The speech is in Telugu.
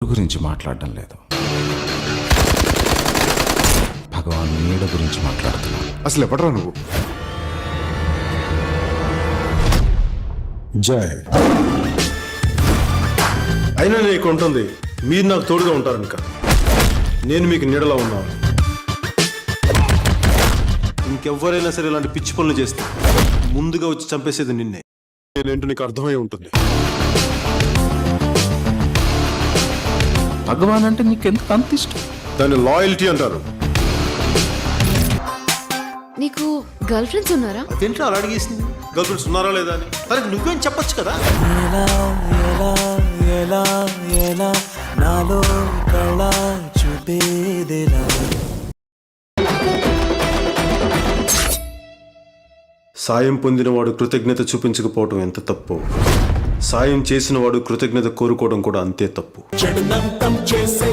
గురించి మాట్లాడడం లేదు, భగవాన్ నీడ గురించి మాట్లాడుతున్నాను. అసలు ఎప్పట్రా నువ్వు? జై. అయినా నీకు ఉంటుంది, మీరు నాకు తోడుగా ఉంటారనుక. నేను మీకు నీడలా ఉన్నాను. ఇంకెవ్వరైనా సరే ఇలాంటి పిచ్చి పనులు చేస్తే ముందుగా వచ్చి చంపేసేది నిన్నే. నేనేంటో నీకు అర్థమై ఉంటుంది. భగవాన్ అంటే నీకెందుకు అంత ఇష్టం? దాన్ని లాయల్టీ అంటారు. నీకు గర్ల్ ఫ్రెండ్స్ ఉన్నారా? అదేంటో అలా అడిగేసింది. గర్ల్ ఫ్రెండ్స్ ఉన్నారా లేదా అని. తనకి నువ్వేం చెప్పొచ్చు కదా. నాలో కళ చూపేదేలా. సాయం పొందినవాడు కృతజ్ఞత చూపించకపోవడం ఎంత తప్పు, సాయం చేసిన వాడు కృతజ్ఞత కోరుకోవడం కూడా అంతే తప్పు. చెడునంతం చేసే